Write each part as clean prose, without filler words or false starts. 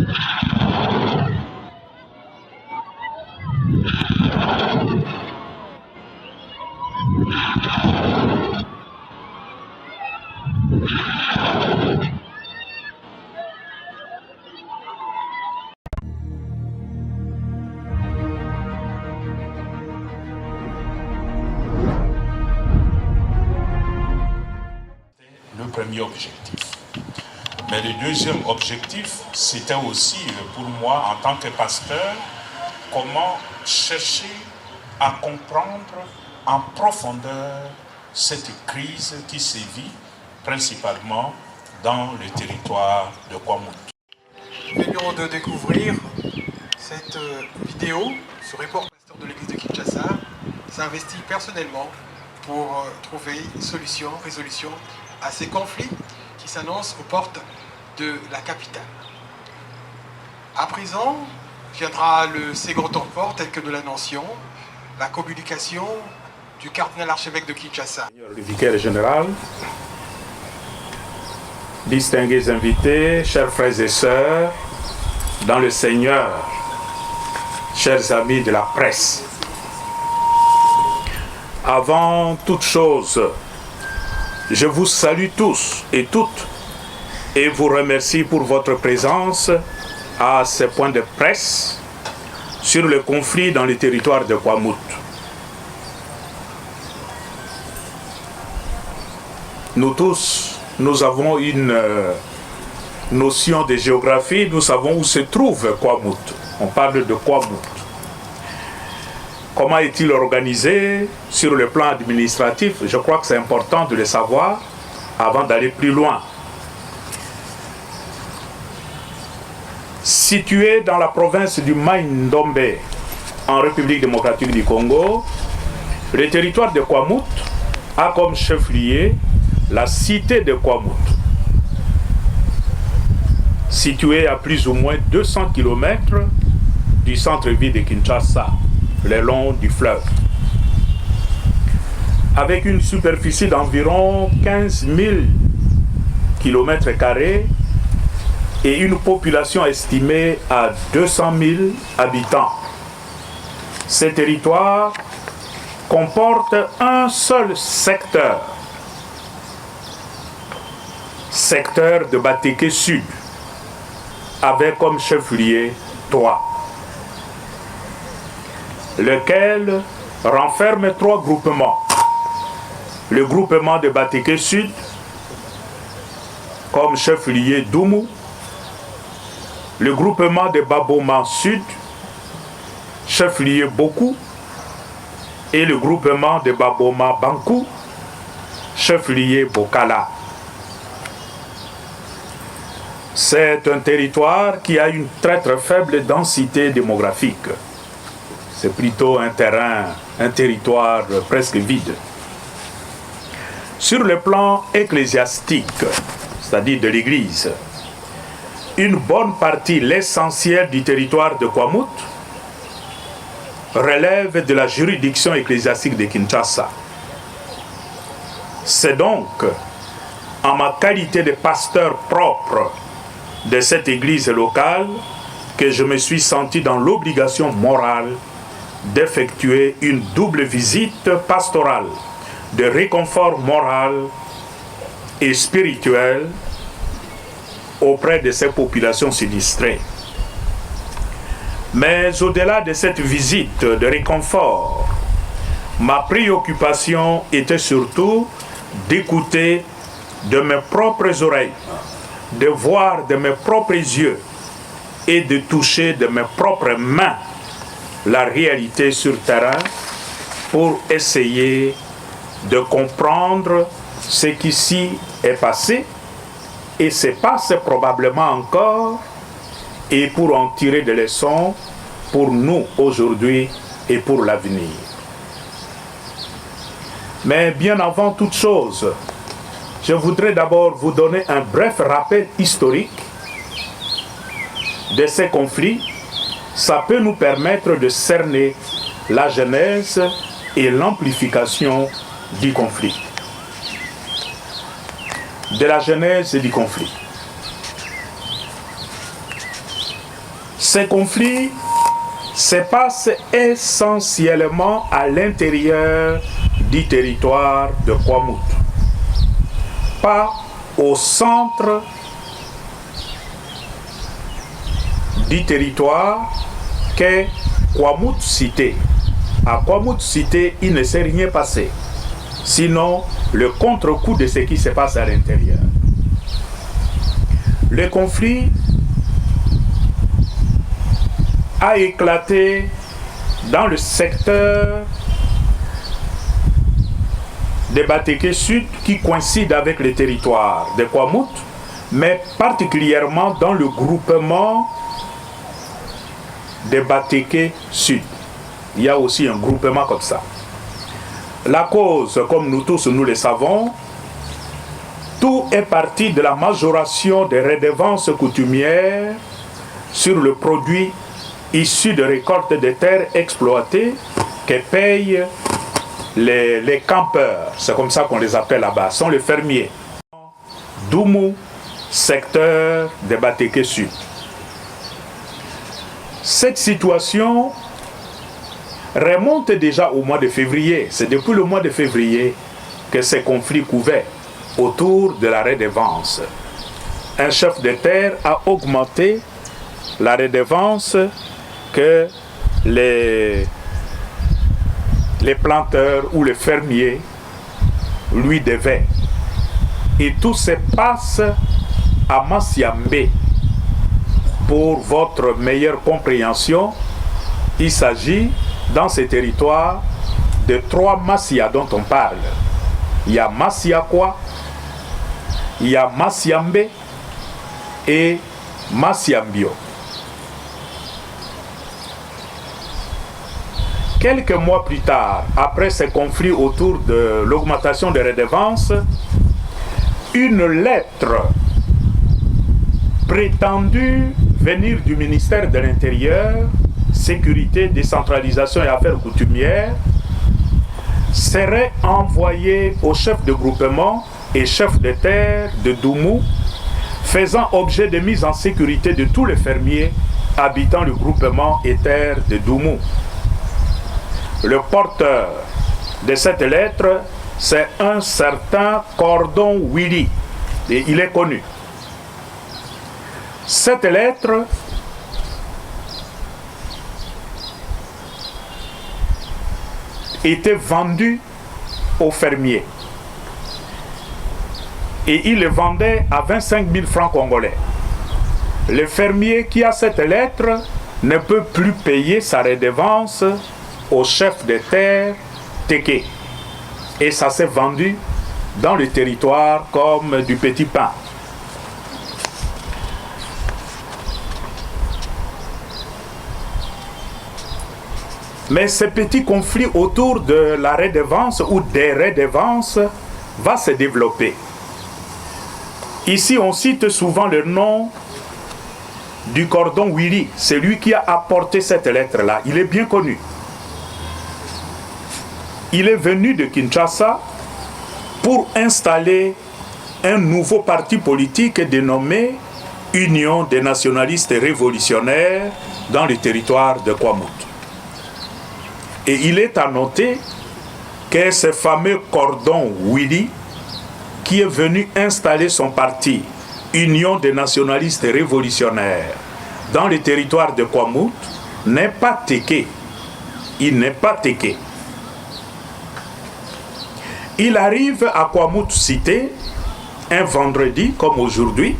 Le premier objectif. Mais le deuxième objectif, c'était aussi pour moi en tant que pasteur, comment chercher à comprendre en profondeur cette crise qui sévit principalement dans le territoire de Kwamouth. Nous venons de découvrir cette vidéo sur Report Pasteur de l'église de Kinshasa s'investit personnellement pour trouver résolution à ces conflits qui s'annoncent aux portes de la capitale. À présent, viendra le second temps fort tel que nous l'annoncions, la communication du cardinal archevêque de Kinshasa. Le vicaire général, distingués invités, chers frères et sœurs, dans le Seigneur, chers amis de la presse. Avant toute chose, je vous salue tous et toutes et vous remercie pour votre présence à ce point de presse sur le conflit dans le territoire de Kwamouth. Nous tous, nous avons une notion de géographie, nous savons où se trouve Kwamouth. On parle de Kwamouth. Comment est-il organisé sur le plan administratif? Je crois que c'est important de le savoir avant d'aller plus loin. Situé dans la province du Mai-Ndombe, en République démocratique du Congo, le territoire de Kwamouth a comme chef-lieu la cité de Kwamouth. Située à plus ou moins 200 km du centre-ville de Kinshasa, le long du fleuve. Avec une superficie d'environ 15 000 km² et une population estimée à 200 000 habitants. Ce territoire comporte un seul secteur de Batéké Sud, avec comme chef-lieu Toa, lequel renferme 3 groupements. Le groupement de Batéké Sud, comme chef-lieu Doumou, le groupement de Baboma Sud, chef-lieu Boku, et le groupement de Baboma Bankou, chef-lieu Bokala. C'est un territoire qui a une très faible densité démographique. C'est plutôt un territoire presque vide. Sur le plan ecclésiastique, c'est-à-dire de l'Église, une bonne partie, l'essentiel du territoire de Kwamouth, relève de la juridiction ecclésiastique de Kinshasa. C'est donc en ma qualité de pasteur propre de cette église locale que je me suis senti dans l'obligation morale d'effectuer une double visite pastorale de réconfort moral et spirituel auprès de ces populations sinistrées. Mais au-delà de cette visite de réconfort, ma préoccupation était surtout d'écouter de mes propres oreilles, de voir de mes propres yeux et de toucher de mes propres mains la réalité sur terrain pour essayer de comprendre ce qui s'y est passé et se passe probablement encore, et pour en tirer des leçons pour nous aujourd'hui et pour l'avenir. Mais bien avant toute chose, je voudrais d'abord vous donner un bref rappel historique de ces conflits. Ça peut nous permettre de cerner la genèse et l'amplification du conflit. De la genèse du conflit. Ces conflits se passent essentiellement à l'intérieur du territoire de Kwamouth, pas au centre du territoire qu'est Kwamouth Cité. À Kwamouth Cité, il ne s'est rien passé, sinon le contre-coup de ce qui se passe à l'intérieur. Le conflit a éclaté dans le secteur de Bateke Sud qui coïncide avec le territoire de Kwamouth, mais particulièrement dans le groupement de Bateke Sud. Il y a aussi un groupement comme ça. La cause, comme nous tous nous le savons, tout est parti de la majoration des redevances coutumières sur le produit issu de récoltes de terres exploitées que payent les campeurs, c'est comme ça qu'on les appelle là-bas, sont les fermiers. Doumou, secteur de Bateke Sud. Cette situation remonte déjà au mois de février. C'est depuis le mois de février que ces conflits couvaient autour de la redevance. Un chef de terre a augmenté la redevance que les planteurs ou les fermiers lui devaient. Et tout se passe à Massiambé. Pour votre meilleure compréhension, il s'agit dans ces territoires de 3 Massia dont on parle. Il y a Massiakwa, il y a Massiambé et Massiambio. Quelques mois plus tard, après ces conflits autour de l'augmentation des redevances, une lettre prétendue venir du ministère de l'Intérieur, Sécurité, Décentralisation et Affaires coutumières, serait envoyée au chef de groupement et chef de terre de Doumou, faisant objet de mise en sécurité de tous les fermiers habitant le groupement et terre de Doumou. Le porteur de cette lettre, c'est un certain Cordon Willy, et il est connu. Cette lettre était vendue aux fermiers et il le vendait à 25 000 francs congolais. Le fermier qui a cette lettre ne peut plus payer sa redevance au chef de terre Teke. Et ça s'est vendu dans le territoire comme du petit pain. Mais ce petit conflit autour de la redevance ou des redevances va se développer. Ici, on cite souvent le nom du Cordon Willy, c'est lui qui a apporté cette lettre-là. Il est bien connu. Il est venu de Kinshasa pour installer un nouveau parti politique dénommé Union des nationalistes révolutionnaires dans le territoire de Kwamouth. Et il est à noter que ce fameux Cordon Willy, qui est venu installer son parti Union des nationalistes révolutionnaires dans le territoire de Kwamouth, n'est pas Teke. Il n'est pas Teke. Il arrive à Kwamouth Cité un vendredi comme aujourd'hui,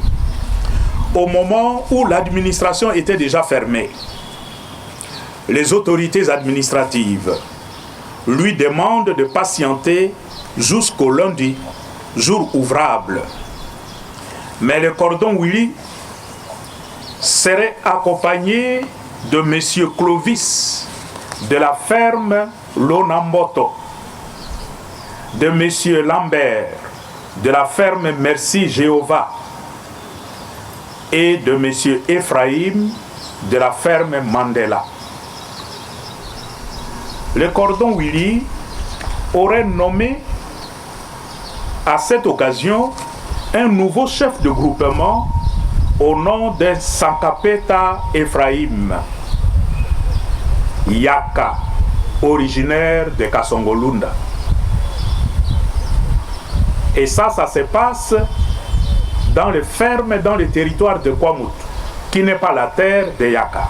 au moment où l'administration était déjà fermée. Les autorités administratives lui demandent de patienter jusqu'au lundi, jour ouvrable. Mais le Cordon Willy serait accompagné de M. Clovis de la ferme Lonamboto, de M. Lambert de la ferme Merci Jéhovah et de M. Ephraim de la ferme Mandela. Le Cordon Willy aurait nommé à cette occasion un nouveau chef de groupement au nom de Sankapeta Ephraim Yaka, originaire de Kasongolunda. Et ça se passe dans les fermes, dans le territoire de Kwamut, qui n'est pas la terre de Yaka.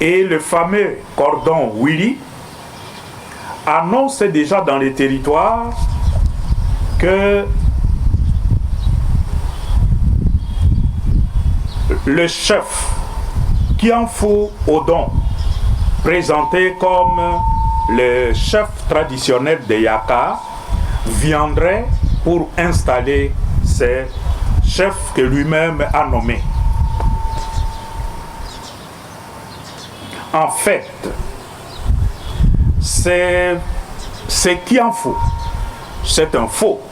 Et le fameux cordon Willy annonce déjà dans les territoires que le chef Kianfou Odon, présenté comme le chef traditionnel de Yaka, viendrait pour installer ce chef que lui-même a nommé. En fait, c'est Kianfou. C'est un faux.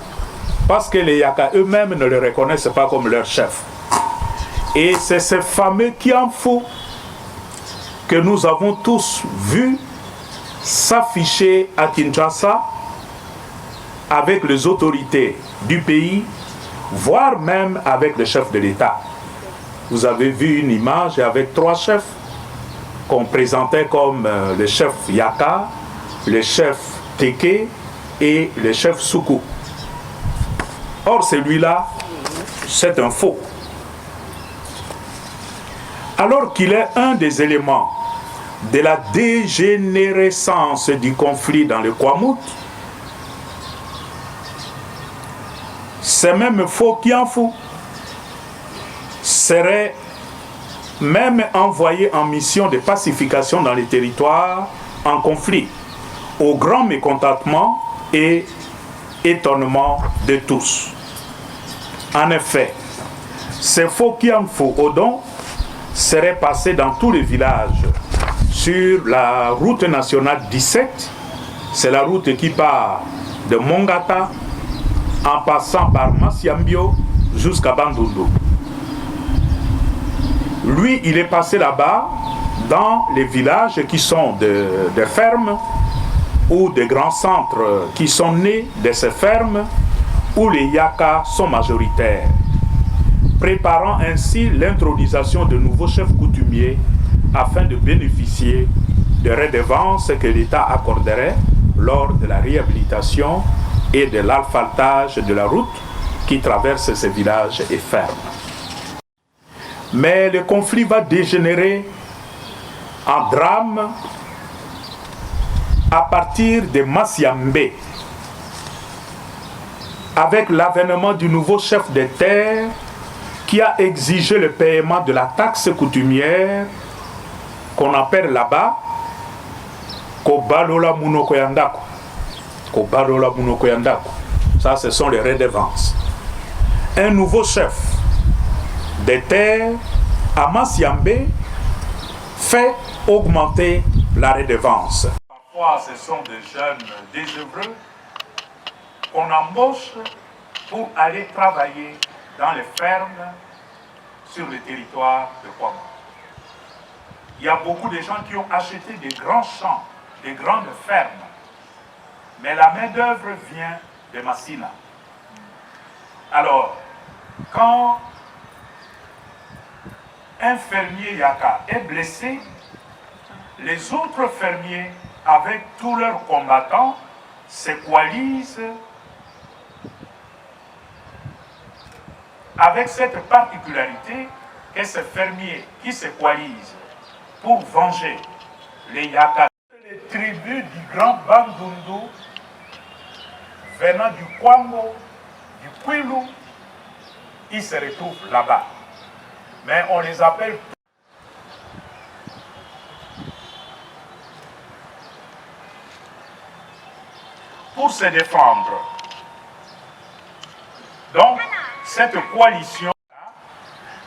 Parce que les Yaka eux-mêmes ne le reconnaissent pas comme leur chef. Et c'est ce fameux Kianfou que nous avons tous vu s'afficher à Kinshasa avec les autorités du pays, voire même avec le chef de l'État. Vous avez vu une image avec 3 chefs qu'on présentait comme le chef Yaka, le chef Teke et le chef Soukou. Or, celui-là, c'est un faux. Alors qu'il est un des éléments de la dégénérescence du conflit dans le Kwamut, c'est même faux Kianfou serait même envoyé en mission de pacification dans les territoires en conflit, au grand mécontentement et étonnement de tous. En effet, ces faux Kianfou Odon serait passé dans tous les villages sur la route nationale 17. C'est la route qui part de Mongata en passant par Masiambio jusqu'à Bandundu. Lui, il est passé là-bas dans les villages qui sont des fermes ou des grands centres qui sont nés de ces fermes où les Yaka sont majoritaires, préparant ainsi l'intronisation de nouveaux chefs coutumiers afin de bénéficier des redevances que l'État accorderait lors de la réhabilitation et de l'asphaltage de la route qui traverse ces villages et fermes. Mais le conflit va dégénérer en drame à partir de Masiambé, avec l'avènement du nouveau chef de terre qui a exigé le paiement de la taxe coutumière qu'on appelle là-bas Kobalola Munokoyandako. Kobalola Munokoyandako. Ça, ce sont les redevances. Un nouveau chef de terre à Masiambé fait augmenter la redevance. Parfois, ce sont des jeunes désœuvreux qu'on embauche pour aller travailler dans les fermes sur le territoire de Kwamut. Il y a beaucoup de gens qui ont acheté des grands champs, des grandes fermes, mais la main-d'œuvre vient de Massina. Alors, quand un fermier Yaka est blessé, les autres fermiers, avec tous leurs combattants, se coalisent avec cette particularité que ces fermiers qui se coalisent pour venger les Yaka. Les tribus du grand Bandundu venant du Kwango, du Kwilu, ils se retrouvent là-bas. Mais on les appelle pour se défendre. Donc, cette coalition,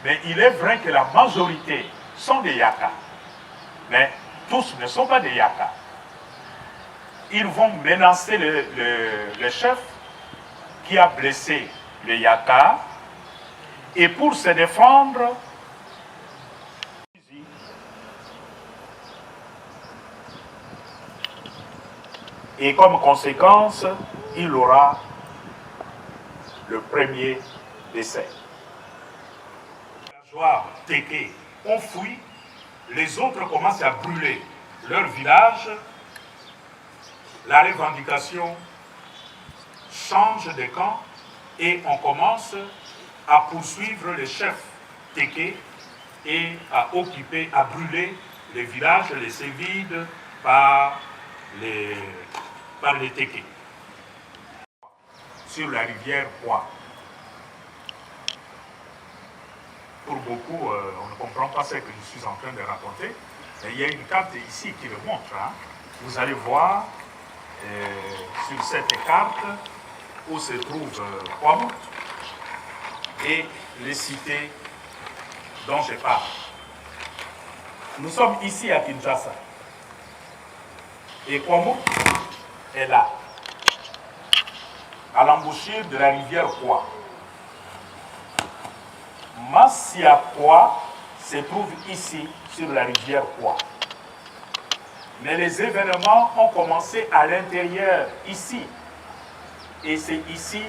mais il est vrai que la majorité sont des Yaka, mais tous ne sont pas des Yaka. Ils vont menacer le chef qui a blessé les Yaka, et pour se défendre, Et comme conséquence, il aura le premier décès. Les villageois Téké ont fui, les autres commencent à brûler leur village. La revendication change de camp et on commence à poursuivre les chefs Téké et à occuper, à brûler les villages laissés vides par les Téké. Sur la rivière Poix. Pour beaucoup, on ne comprend pas ce que je suis en train de raconter, mais il y a une carte ici qui le montre. Hein. Vous allez voir sur cette carte où se trouve Kwamout et les cités dont je parle. Nous sommes ici à Kinshasa. Et Kwamout est là, à l'embouchure de la rivière Kwa. Massiakwa se trouve ici, sur la rivière Kwa. Mais les événements ont commencé à l'intérieur, ici. Et c'est ici,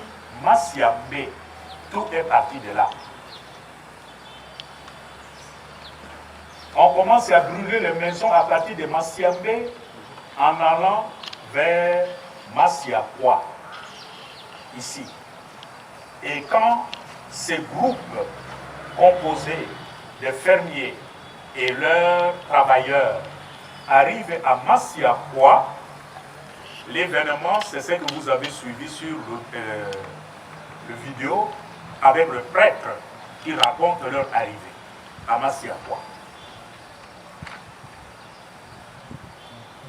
Massiambé. Tout est parti de là. On commence à brûler les maisons à partir de Massiambé en allant vers Massiakwa, ici. Et quand ces groupes composés de fermiers et leurs travailleurs arrivent à Massiakwa, l'événement, c'est ce que vous avez suivi sur le vidéo avec le prêtre qui raconte leur arrivée à Massiakwa.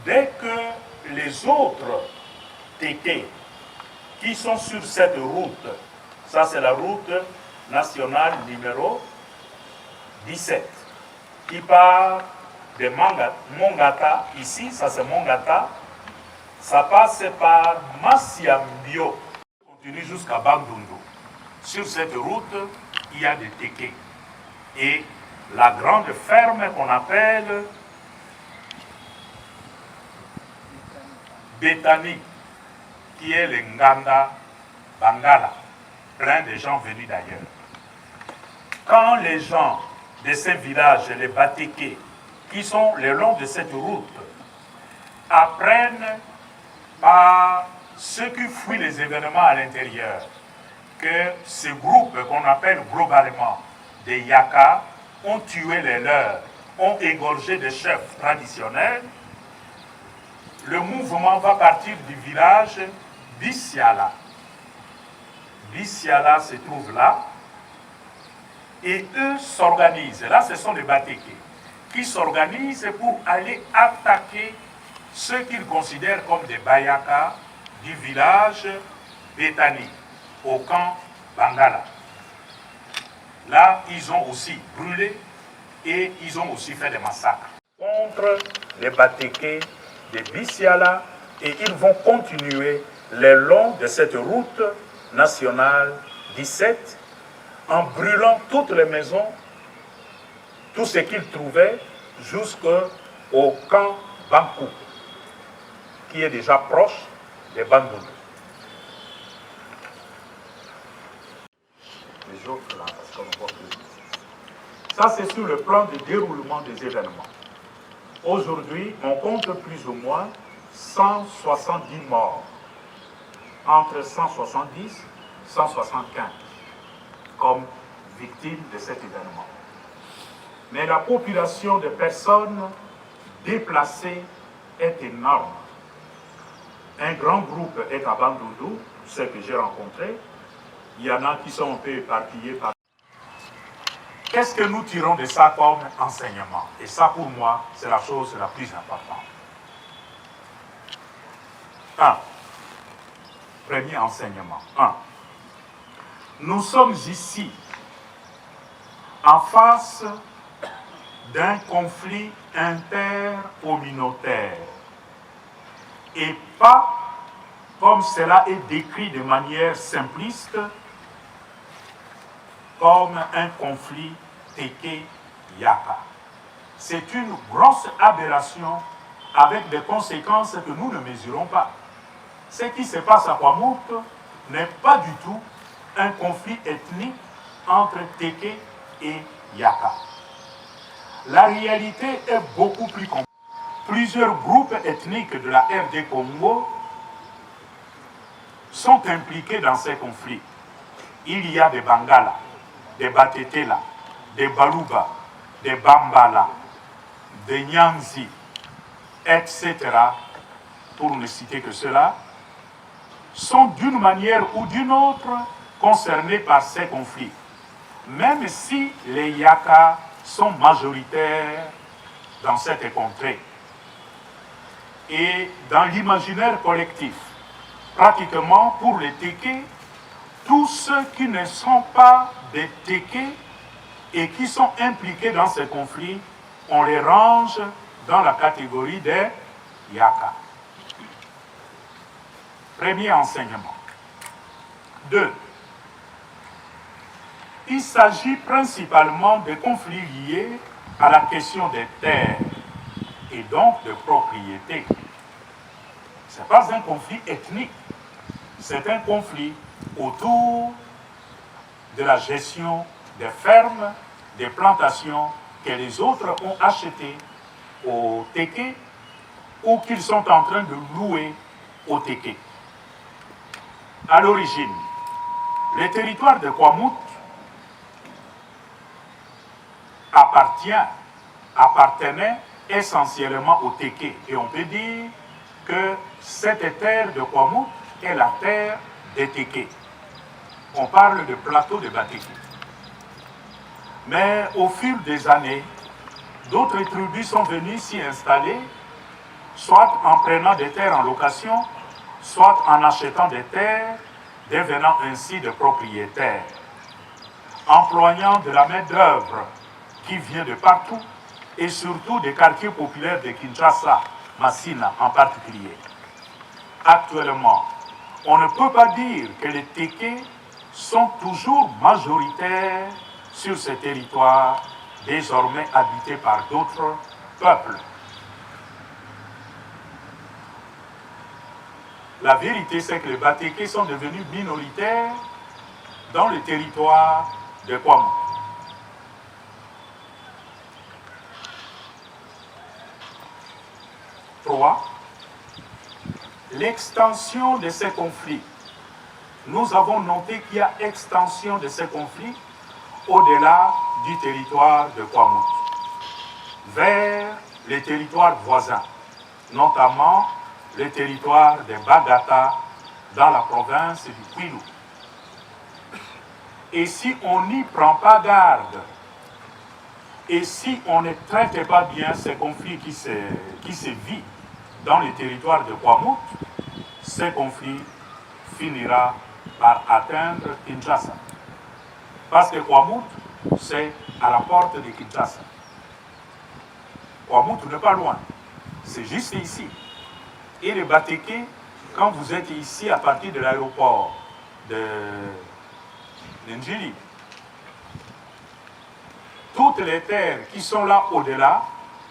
Dès que les autres Téké qui sont sur cette route, ça c'est la route nationale numéro 17, qui part de Mongata, ici, ça c'est Mongata, ça passe par Massiambio, continue jusqu'à Bandundu. Sur cette route, il y a des Téké. Et la grande ferme qu'on appelle Bétani, qui est le Nganda Bangala, plein de gens venus d'ailleurs. Quand les gens de ces villages, les Batéké, qui sont le long de cette route, apprennent par ceux qui fuient les événements à l'intérieur que ce groupe qu'on appelle globalement des Yaka ont tué les leurs, ont égorgé des chefs traditionnels, le mouvement va partir du village Bissiala. Bissiala se trouve là, et eux s'organisent. Là, ce sont les Batéké qui s'organisent pour aller attaquer ceux qu'ils considèrent comme des Bayaka du village Bétani, au camp Bangala. Là, ils ont aussi brûlé et ils ont aussi fait des massacres contre les Batéké de Bissiala, et ils vont continuer le long de cette route nationale 17 en brûlant toutes les maisons, tout ce qu'ils trouvaient jusqu'au camp Bankou, qui est déjà proche de Bandundu. Ça, c'est sur le plan de déroulement des événements. Aujourd'hui, on compte plus ou moins 170 morts, entre 170 et 175, comme victimes de cet événement. Mais la population de personnes déplacées est énorme. Un grand groupe est à Bandundu, ceux que j'ai rencontrés. Il y en a qui sont un peu éparpillés par... Qu'est-ce que nous tirons de ça comme enseignement? Et ça, pour moi, c'est la chose la plus importante. Premier enseignement. Nous sommes ici en face d'un conflit intercommunautaire et pas comme cela est décrit de manière simpliste comme un conflit Téké-Yaka. C'est une grosse aberration avec des conséquences que nous ne mesurons pas. ce qui se passe à Kwamout n'est pas du tout un conflit ethnique entre Téké et Yaka. La réalité est beaucoup plus complexe. Plusieurs groupes ethniques de la RD Congo sont impliqués dans ces conflits. Il y a des Bangala, des Batetela, des Baluba, des Bambala, des Nyanzi, etc., pour ne citer que cela, sont d'une manière ou d'une autre concernés par ces conflits, même si les Yaka sont majoritaires dans cette contrée. Et dans l'imaginaire collectif, pratiquement pour les Téké, tous ceux qui ne sont pas des Téké et qui sont impliqués dans ces conflits, on les range dans la catégorie des Yaka. Premier enseignement. 2. Il s'agit principalement de conflits liés à la question des terres et donc de propriété. Ce n'est pas un conflit ethnique, c'est un conflit autour de la gestion des fermes, des plantations que les autres ont achetées aux Téké ou qu'ils sont en train de louer aux Téké. À l'origine, le territoire de Kwamout appartenait essentiellement aux Téké. Et on peut dire que cette terre de Kwamout est la terre des Téké. On parle de plateau de Batéké. Mais au fil des années, d'autres tribus sont venues s'y installer, soit en prenant des terres en location, soit en achetant des terres, devenant ainsi des propriétaires, employant de la main-d'œuvre qui vient de partout, et surtout des quartiers populaires de Kinshasa, Massina en particulier. Actuellement, on ne peut pas dire que les Téké sont toujours majoritaires sur ce territoire, désormais habité par d'autres peuples. La vérité, c'est que les Batéké sont devenus minoritaires dans le territoire de Kwamout. 3. L'extension de ces conflits. Nous avons noté qu'il y a extension de ces conflits au-delà du territoire de Kwamout, vers les territoires voisins, notamment le territoire de Bagata dans la province du Kwilu. Et si on n'y prend pas garde, et si on ne traite pas bien ces conflits qui se vivent dans les territoires de Kwamout, ces conflits finira par atteindre Kinshasa. Parce que Kwamout, c'est à la porte de Kinshasa. Kwamout n'est pas loin, c'est juste ici. Et les Batéké, quand vous êtes ici à partir de l'aéroport de Njili, toutes les terres qui sont là au-delà,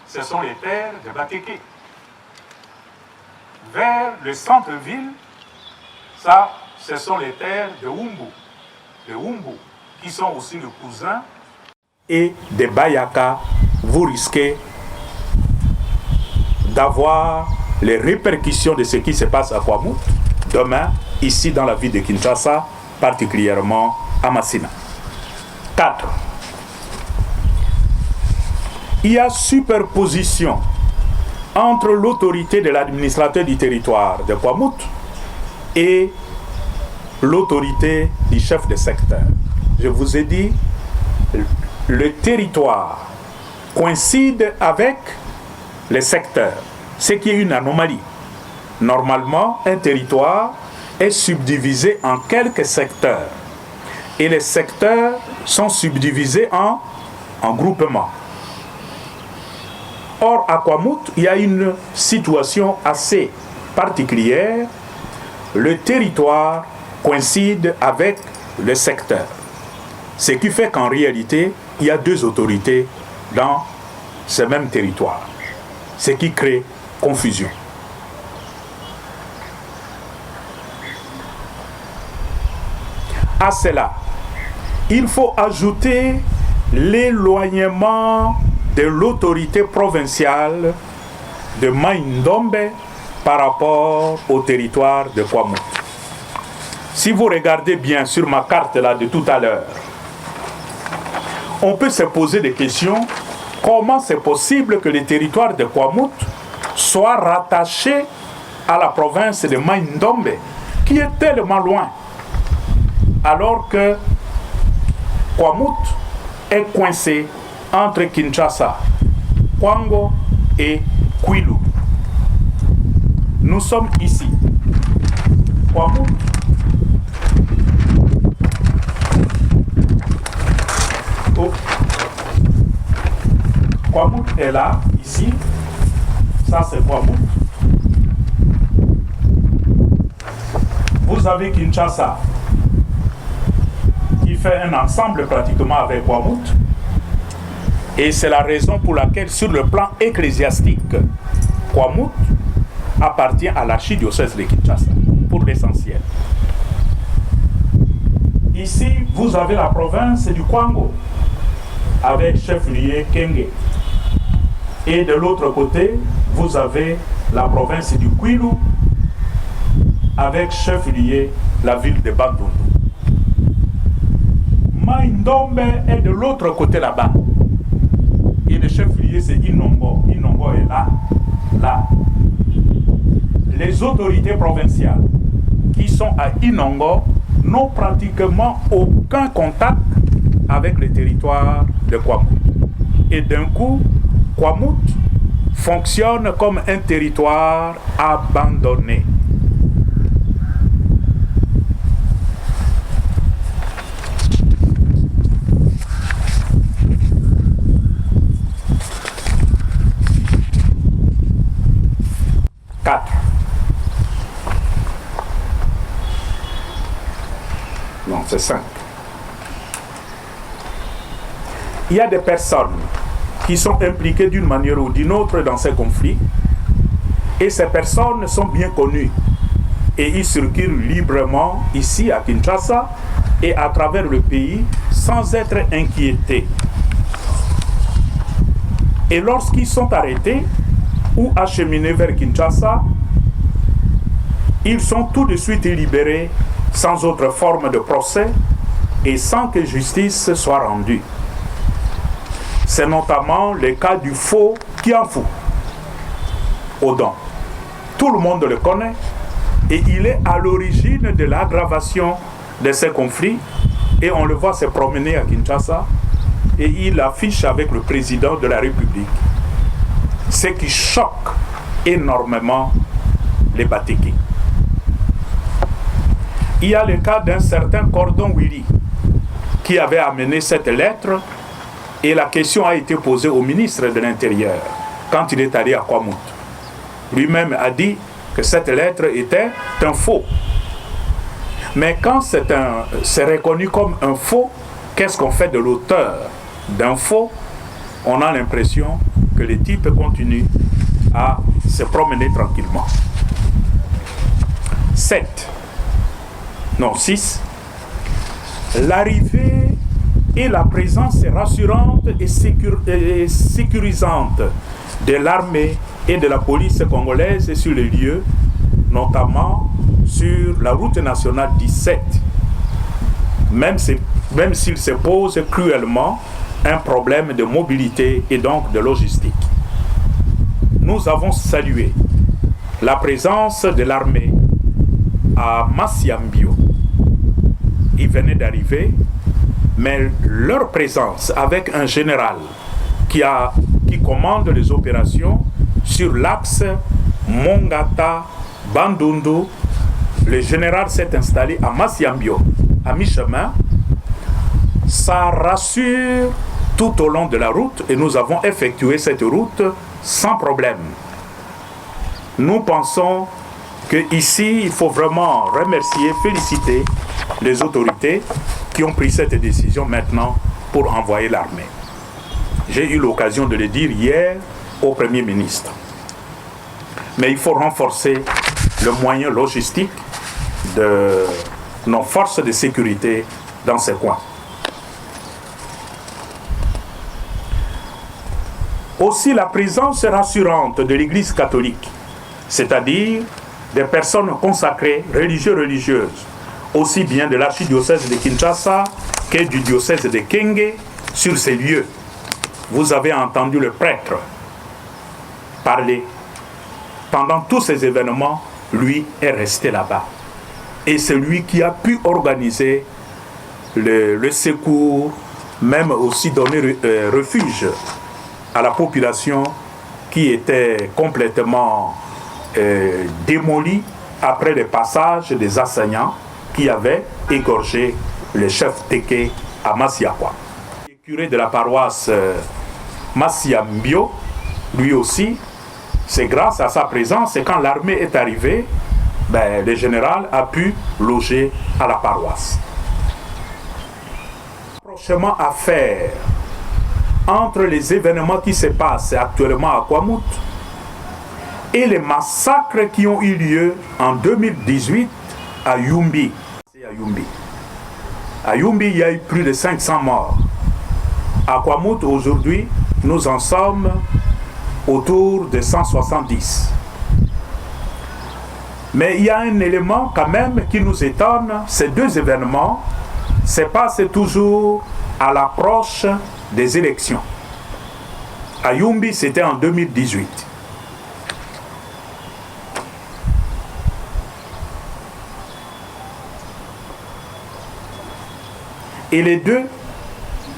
ce sont les terres de Batéké. Vers le centre-ville, ça, ce sont les terres de Wumbu, qui sont aussi le cousin. Et des Bayaka, vous risquez d'avoir les répercussions de ce qui se passe à Kwamout demain, ici dans la ville de Kinshasa, particulièrement à Massina. 4. Il y a superposition entre l'autorité de l'administrateur du territoire de Kwamout et l'autorité du chef de secteur. Je vous ai dit, le territoire coïncide avec les secteurs, ce qui est une anomalie. Normalement, un territoire est subdivisé en quelques secteurs et les secteurs sont subdivisés en groupements. Or, à Kwamout, il y a une situation assez particulière. Le territoire coïncide avec le secteur. Ce qui fait qu'en réalité, il y a deux autorités dans ce même territoire. Ce qui crée confusion. À cela, il faut ajouter l'éloignement de l'autorité provinciale de Mai-Ndombe par rapport au territoire de Kwamouth. Si vous regardez bien sur ma carte là de tout à l'heure, on peut se poser des questions. Comment c'est possible que le territoire de Kwamouth soit rattaché à la province de Mai-Ndombe, qui est tellement loin, alors que Kwamouth est coincé entre Kinshasa, Kwango et Kwilu. Nous sommes ici. Kwamouth Kwamouth est là, ici. Ça c'est Kwamouth. Vous avez Kinshasa qui fait un ensemble pratiquement avec Kwamouth. Et c'est la raison pour laquelle, sur le plan ecclésiastique, Kwamouth appartient à l'archidiocèse de Kinshasa, pour l'essentiel. Ici, vous avez la province du Kwango, avec chef-lieu Kenge. Et de l'autre côté, vous avez la province du Kwilu, avec chef-lieu la ville de Bandundu. Mai-Ndombe est de l'autre côté là-bas. Et le chef-lieu c'est Inongo. Inongo est là. Là. Les autorités provinciales qui sont à Inongo n'ont pratiquement aucun contact avec le territoire de Kwamouth. Et d'un coup, Kwamouth fonctionne comme un territoire abandonné. Non, c'est 5. Il y a des personnes qui sont impliquées d'une manière ou d'une autre dans ces conflits, et ces personnes sont bien connues et ils circulent librement ici à Kinshasa et à travers le pays sans être inquiétés. Et lorsqu'ils sont arrêtés ou acheminés vers Kinshasa, ils sont tout de suite libérés sans autre forme de procès et sans que justice soit rendue. C'est notamment le cas du faux Kianfou, Odon. Tout le monde le connaît et il est à l'origine de l'aggravation de ces conflits, et on le voit se promener à Kinshasa et il affiche avec le président de la République, ce qui choque énormément les Batéki. Il y a le cas d'un certain Cordon Willy qui avait amené cette lettre, et la question a été posée au ministre de l'Intérieur quand il est allé à Kwamouth. Lui-même a dit que cette lettre était un faux. Mais quand c'est reconnu comme un faux, qu'est-ce qu'on fait de l'auteur d'un faux? On a l'impression que le type continue à se promener tranquillement. 6. L'arrivée et la présence rassurante et sécurisante de l'armée et de la police congolaise sur les lieux, notamment sur la route nationale 17, même s'il se pose cruellement un problème de mobilité et donc de logistique. Nous avons salué la présence de l'armée à Masiambio. Ils venaient d'arriver, mais leur présence avec un général qui commande les opérations sur l'axe Mongata-Bandundu, le général s'est installé à Masiambio, à mi-chemin. Ça rassure tout au long de la route et nous avons effectué cette route sans problème. Nous pensons qu'ici, il faut vraiment remercier, féliciter les autorités qui ont pris cette décision maintenant pour envoyer l'armée. J'ai eu l'occasion de le dire hier au Premier ministre. Mais il faut renforcer le moyen logistique de nos forces de sécurité dans ces coins. Aussi la présence rassurante de l'Église catholique, c'est-à-dire des personnes consacrées, religieuses, aussi bien de l'archidiocèse de Kinshasa que du diocèse de Kenge, sur ces lieux. Vous avez entendu le prêtre parler. Pendant tous ces événements, lui est resté là-bas. Et c'est lui qui a pu organiser le secours, même aussi donner refuge à la population qui était complètement démolie après le passage des assaillants qui avaient égorgé le chef Teke à Masiakwa. Le curé de la paroisse Masiambio, lui aussi, c'est grâce à sa présence et quand l'armée est arrivée, le général a pu loger à la paroisse. Prochainement à faire entre les événements qui se passent actuellement à Kwamouth et les massacres qui ont eu lieu en 2018 à Yumbi. À Yumbi, il y a eu plus de 500 morts. À Kwamouth, aujourd'hui, nous en sommes autour de 170. Mais il y a un élément quand même qui nous étonne, ces deux événements se passent toujours à l'approche des élections. À Yumbi, c'était en 2018. Et les deux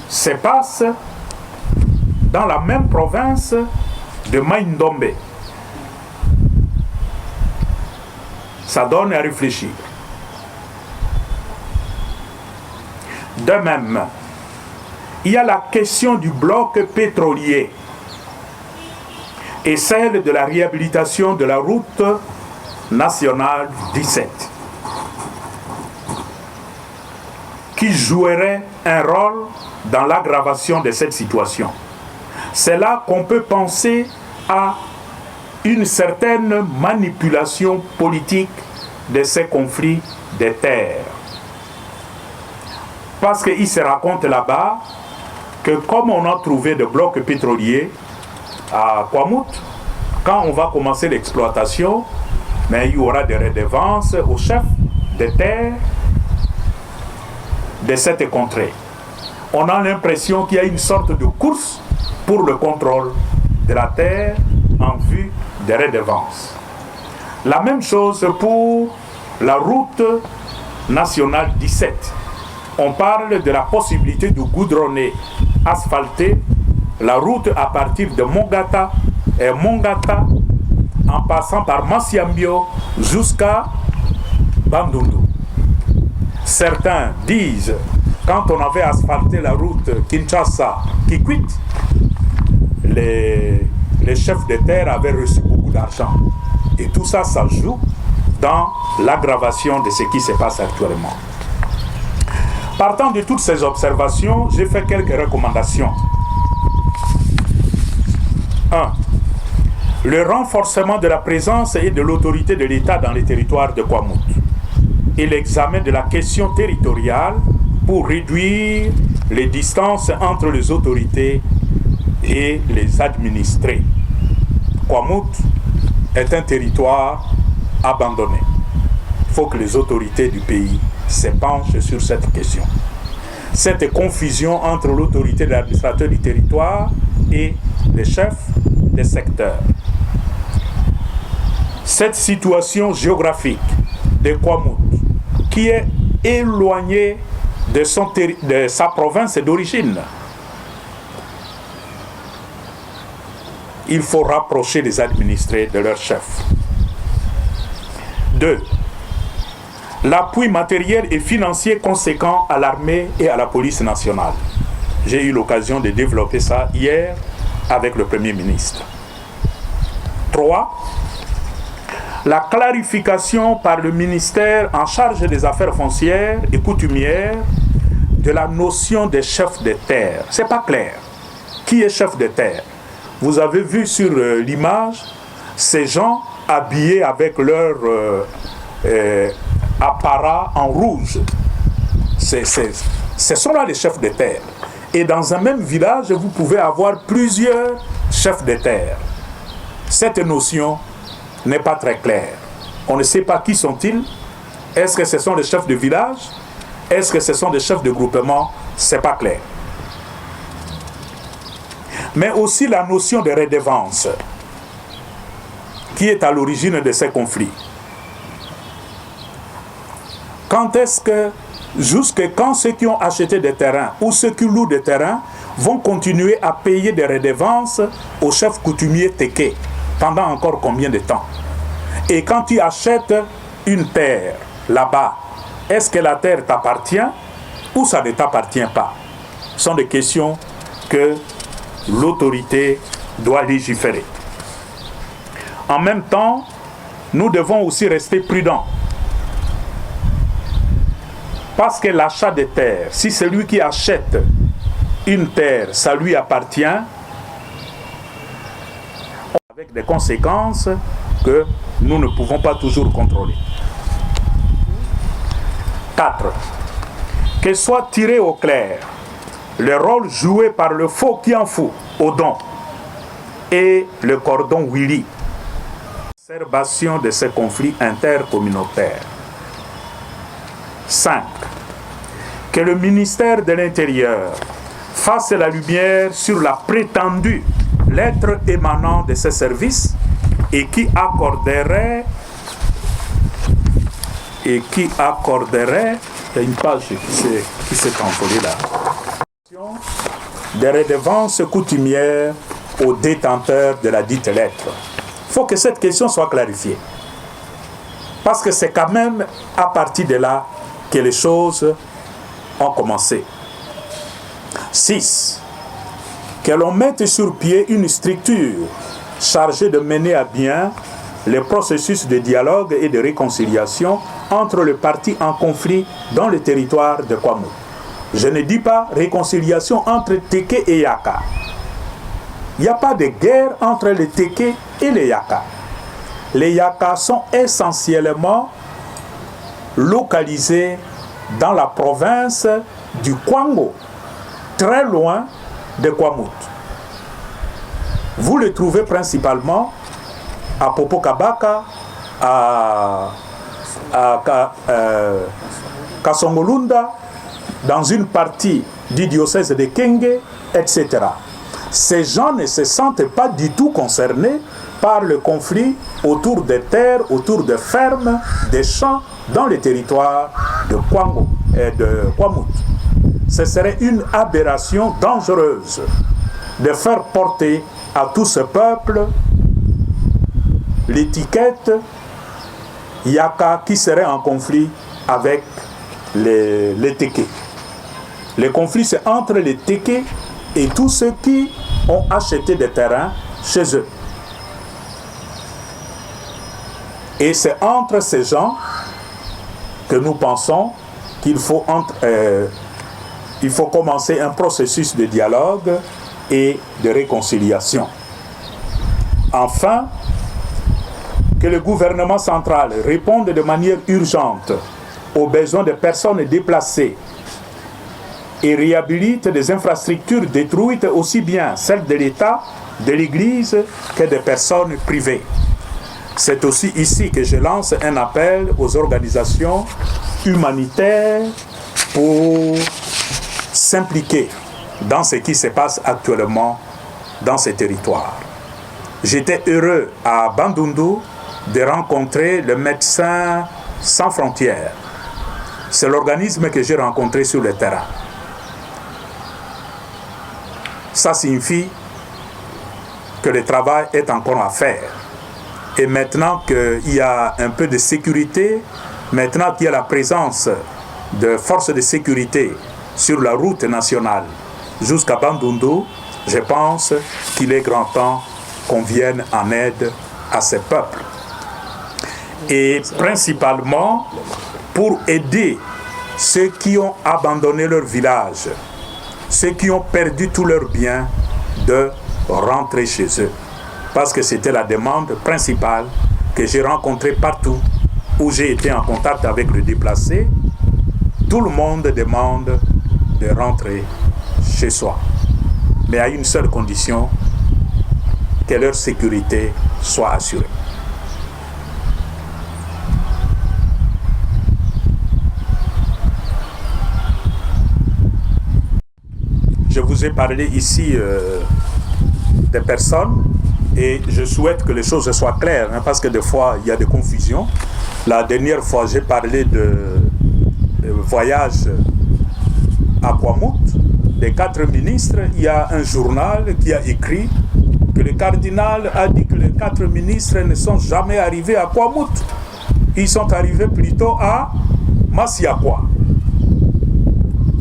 se passent dans la même province de Mai-Ndombe. Ça donne à réfléchir. De même, il y a la question du bloc pétrolier et celle de la réhabilitation de la route nationale 17, qui jouerait un rôle dans l'aggravation de cette situation. C'est là qu'on peut penser à une certaine manipulation politique de ces conflits des terres. Parce qu'il se raconte là-bas que comme on a trouvé des blocs pétroliers à Kwamouth, quand on va commencer l'exploitation, il y aura des redevances aux chefs des terres de cette contrée. On a l'impression qu'il y a une sorte de course pour le contrôle de la terre en vue des redevances. La même chose pour la route nationale 17. On parle de la possibilité de goudronner, asphalter la route à partir de Mongata et Mongata en passant par Masiambio jusqu'à Bandundu. Certains disent, quand on avait asphalté la route Kinshasa-Kikwit, les chefs de terre avaient reçu beaucoup d'argent. Et tout ça, ça joue dans l'aggravation de ce qui se passe actuellement. Partant de toutes ces observations, j'ai fait quelques recommandations. 1. Le renforcement de la présence et de l'autorité de l'État dans les territoires de Kwamouth et l'examen de la question territoriale pour réduire les distances entre les autorités et les administrés. Kwamouth est un territoire abandonné. Il faut que les autorités du pays se penchent sur cette question. Cette confusion entre l'autorité de l'administrateur du territoire et les chefs des secteurs. Cette situation géographique de Kwamouth, qui est éloignée de sa province d'origine, il faut rapprocher les administrés de leurs chefs. 2. L'appui matériel et financier conséquent à l'armée et à la police nationale. J'ai eu l'occasion de développer ça hier avec le Premier ministre. 3. La clarification par le ministère en charge des affaires foncières et coutumières de la notion des chefs de terre. C'est pas clair. Qui est chef de terre? Vous avez vu sur l'image ces gens habillés avec leur apparat en rouge. Ce sont là les chefs de terre. Et dans un même village, vous pouvez avoir plusieurs chefs de terre. Cette notion n'est pas très claire. On ne sait pas qui sont-ils. Est-ce que ce sont les chefs de village? Est-ce que ce sont des chefs de groupement? Ce n'est pas clair. Mais aussi la notion de redevance qui est à l'origine de ces conflits. Quand est-ce que, jusque quand ceux qui ont acheté des terrains ou ceux qui louent des terrains vont continuer à payer des redevances au chef coutumier Teke pendant encore combien de temps? Et quand tu achètes une terre là-bas, est-ce que la terre t'appartient ou ça ne t'appartient pas? Ce sont des questions que l'autorité doit légiférer. En même temps, nous devons aussi rester prudents. Parce que l'achat des terres, si celui qui achète une terre, ça lui appartient, avec des conséquences que nous ne pouvons pas toujours contrôler. 4. Que soit tiré au clair le rôle joué par le faux Kianfu, Odon, et le cordon Willy. Observation de ces conflits intercommunautaires. 5. Que le ministère de l'Intérieur fasse la lumière sur la prétendue lettre émanant de ces services et qui accorderait il y a une page qui s'est envolée là, des redevances coutumières aux détenteurs de la dite lettre. Il faut que cette question soit clarifiée. Parce que c'est quand même à partir de là que les choses ont commencé. 6. Que l'on mette sur pied une structure chargée de mener à bien les processus de dialogue et de réconciliation entre les parties en conflit dans le territoire de Kwamo. Je ne dis pas réconciliation entre Teke et Yaka. Il n'y a pas de guerre entre les Teke et les Yaka. Les Yaka sont essentiellement localisés dans la province du Kwango, très loin de Kwamut. Vous les trouvez principalement à Popokabaka, à Kasongolunda, dans une partie du diocèse de Kenge, etc. Ces gens ne se sentent pas du tout concernés par le conflit autour des terres, autour des fermes, des champs, dans les territoires de Kwango et de Kwamut. Ce serait une aberration dangereuse de faire porter à tout ce peuple l'étiquette Yaka qui serait en conflit avec les Teke. Le conflit, c'est entre les Teke et tous ceux qui ont acheté des terrains chez eux. Et c'est entre ces gens que nous pensons qu'il faut, il faut commencer un processus de dialogue et de réconciliation. Enfin, que le gouvernement central réponde de manière urgente aux besoins des personnes déplacées et réhabilite des infrastructures détruites, aussi bien celles de l'État, de l'Église que des personnes privées. C'est aussi ici que je lance un appel aux organisations humanitaires pour s'impliquer dans ce qui se passe actuellement dans ces territoires. J'étais heureux à Bandundu de rencontrer le Médecins Sans Frontières. C'est l'organisme que j'ai rencontré sur le terrain. Ça signifie que le travail est encore à faire. Et maintenant qu'il y a un peu de sécurité, maintenant qu'il y a la présence de forces de sécurité sur la route nationale jusqu'à Bandundu, je pense qu'il est grand temps qu'on vienne en aide à ces peuples. Et principalement pour aider ceux qui ont abandonné leur village, ceux qui ont perdu tous leurs biens, de rentrer chez eux. Parce que c'était la demande principale que j'ai rencontrée partout où j'ai été en contact avec le déplacé, tout le monde demande de rentrer chez soi. Mais à une seule condition, que leur sécurité soit assurée. Je vous ai parlé ici des personnes et je souhaite que les choses soient claires, hein, parce que des fois il y a des confusions. La dernière fois j'ai parlé de voyage à Kwamouth des 4 ministres. Il y a un journal qui a écrit que le cardinal a dit que les 4 ministres ne sont jamais arrivés à Kwamouth. Ils sont arrivés plutôt à Masiakwa.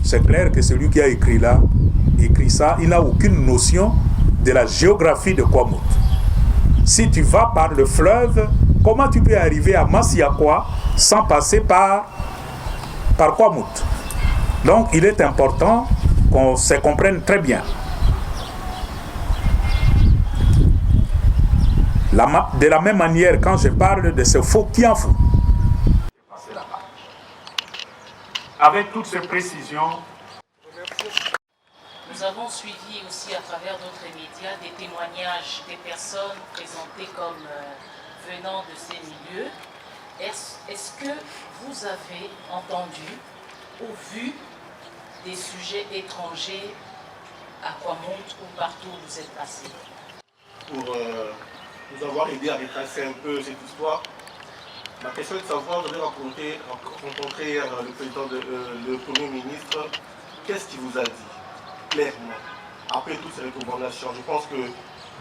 C'est clair que celui qui a écrit ça, il n'a aucune notion de la géographie de Kwamouth. Si tu vas par le fleuve, comment tu peux arriver à Masiakwa sans passer par Kwamouth? Donc il est important qu'on se comprenne très bien. De la même manière, quand je parle de ce faux qui en fout. Avec toutes ces précisions, nous avons suivi aussi à travers d'autres médias des témoignages des personnes présentées comme venant de ces milieux. Est-ce que vous avez entendu ou vu des sujets étrangers à Kwamouth ou partout où vous êtes passé? Pour nous avoir aidé à retracer un peu cette histoire, ma question est de savoir, vous avez rencontré le président, le Premier ministre, qu'est-ce qu'il vous a dit clairement après toutes ces recommandations? Je pense que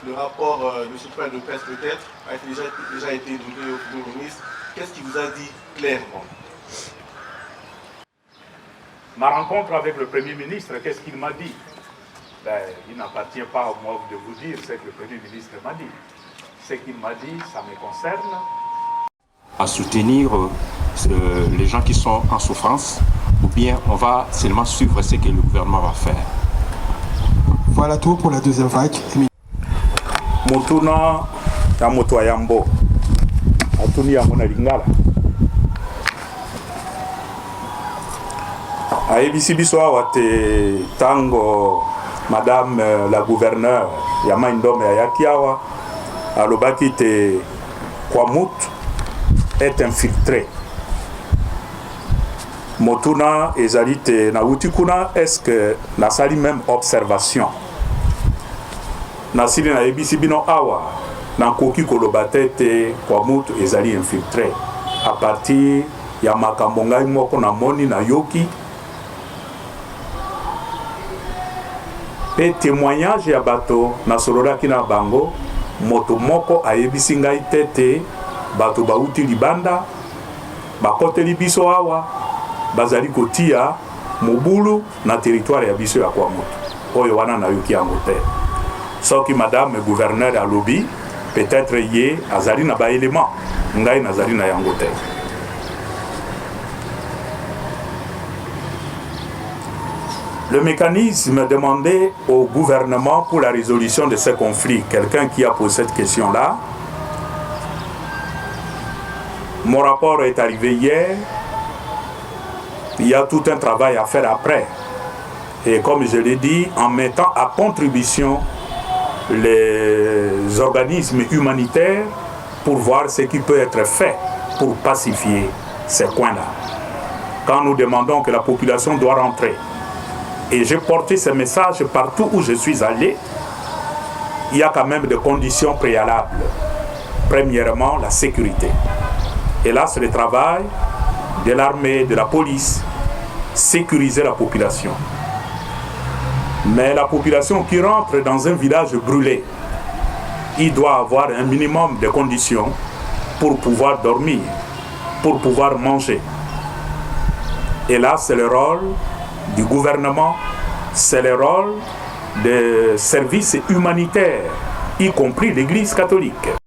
le rapport de ce point de presse peut-être a déjà été donné au Premier ministre. Qu'est-ce qu'il vous a dit clairement? Ma rencontre avec le Premier ministre, qu'est-ce qu'il m'a dit? Il n'appartient pas à moi de vous dire ce que le Premier ministre m'a dit. Ce qu'il m'a dit, ça me concerne. À soutenir les gens qui sont en souffrance, ou bien on va seulement suivre ce que le gouvernement va faire. Voilà tout pour la deuxième vague. Motuna ya moto ayambo. Atuni ya mona lingala. Ayebisi biso awa te tango madame la gouverneure ya Maindome ya Yakiawa alobaki te Kwamouth est infiltré. Motuna ezali te na utikuna, est-ce que nasali même observation nasili na ebisi bino awa na koki koloba te Kwamouth ezali infiltré à partir ya makambo ngai moko na moni na yoki pe témoignage ya bato na sololaki na bango. Moto moko ayebisi ngai te bato bauti libanda bakoteli biso awa bazali kotia mobulu na territoire ya biso ya Kwamouth oyo wana na yoki yango te. Soki madame gouverneur alobi peut-être ye azali na ba élément ngai nazali na yango te. Le mécanisme demandé au gouvernement pour la résolution de ces conflits, quelqu'un qui a posé cette question-là, mon rapport est arrivé hier, il y a tout un travail à faire après. Et comme je l'ai dit, en mettant à contribution les organismes humanitaires pour voir ce qui peut être fait pour pacifier ces coins-là. Quand nous demandons que la population doit rentrer, et j'ai porté ce message partout où je suis allé, il y a quand même des conditions préalables. Premièrement, la sécurité. Et là, c'est le travail de l'armée, de la police, sécuriser la population. Mais la population qui rentre dans un village brûlé, il doit avoir un minimum de conditions pour pouvoir dormir, pour pouvoir manger. Et là, c'est le rôle du gouvernement, c'est le rôle des services humanitaires, y compris l'Église catholique.